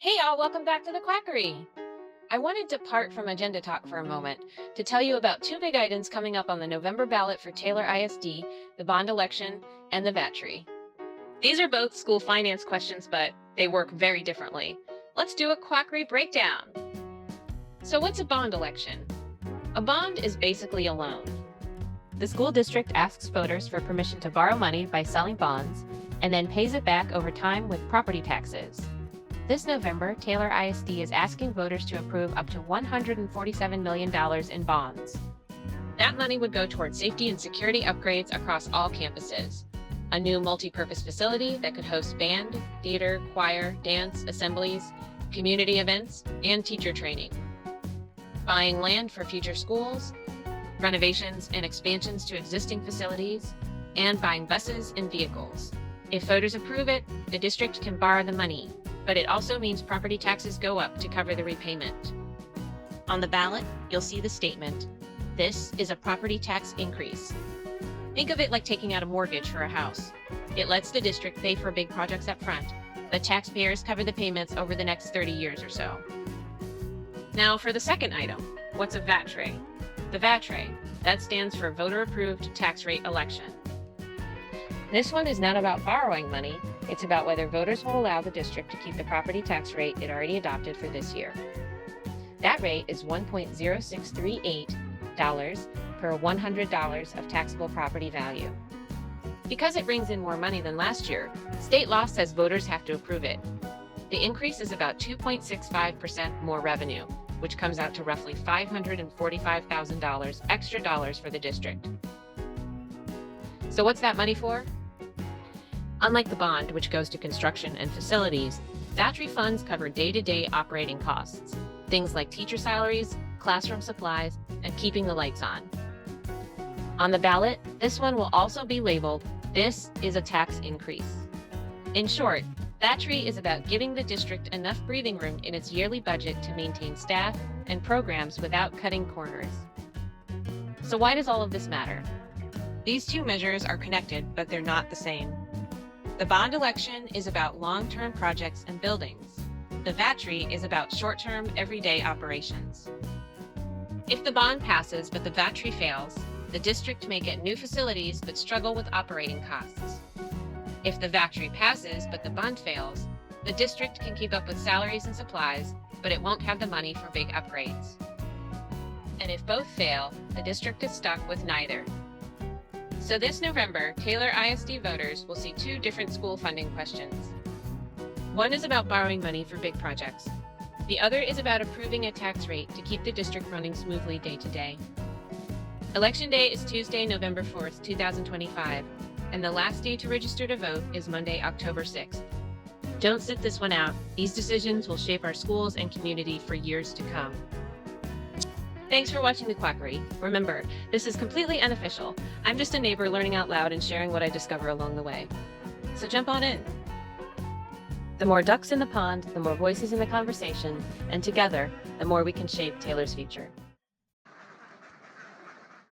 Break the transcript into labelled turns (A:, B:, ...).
A: Hey y'all, welcome back to the Quackery. I wanted to part from agenda talk for a moment to tell you about two big items coming up on the November ballot for Taylor ISD, the bond election, and the VATRE. These are both school finance questions, but they work very differently. Let's do a Quackery breakdown. So what's a bond election? A bond is basically a loan. The school district asks voters for permission to borrow money by selling bonds and then pays it back over time with property taxes. This November, Taylor ISD is asking voters to approve up to $147 million in bonds. That money would go toward safety and security upgrades across all campuses. A new multi-purpose facility that could host band, theater, choir, dance, assemblies, community events, and teacher training. Buying land for future schools, renovations and expansions to existing facilities, and buying buses and vehicles. If voters approve it, the district can borrow the money, but it also means property taxes go up to cover the repayment. On the ballot, you'll see the statement, "This is a property tax increase." Think of it like taking out a mortgage for a house. It lets the district pay for big projects up front, but taxpayers cover the payments over the next 30 years or so. Now for the second item, what's a VATRE? The VATRE, that stands for Voter Approved Tax Rate Election. This one is not about borrowing money, it's about whether voters will allow the district to keep the property tax rate it already adopted for this year. That rate is $1.0638 per $100 of taxable property value. Because it brings in more money than last year, state law says voters have to approve it. The increase is about 2.65% more revenue, which comes out to roughly $545,000 extra dollars for the district. So what's that money for? Unlike the bond, which goes to construction and facilities, VATRE funds cover day-to-day operating costs, things like teacher salaries, classroom supplies, and keeping the lights on. On the ballot, this one will also be labeled, "This is a tax increase." In short, VATRE is about giving the district enough breathing room in its yearly budget to maintain staff and programs without cutting corners. So why does all of this matter? These two measures are connected, but they're not the same. The bond election is about long-term projects and buildings. The VATRE is about short-term, everyday operations. If the bond passes but the VATRE fails, the district may get new facilities but struggle with operating costs. If the VATRE passes but the bond fails, the district can keep up with salaries and supplies, but it won't have the money for big upgrades. And if both fail, the district is stuck with neither. So this November, Taylor ISD voters will see two different school funding questions. One is about borrowing money for big projects. The other is about approving a tax rate to keep the district running smoothly day to day. Election day is Tuesday, November 4th, 2025, and the last day to register to vote is Monday, October 6th. Don't sit this one out. These decisions will shape our schools and community for years to come. Thanks for watching the Quackery. Remember, this is completely unofficial. I'm just a neighbor learning out loud and sharing what I discover along the way. So jump on in. The more ducks in the pond, the more voices in the conversation, and together, the more we can shape Taylor's future.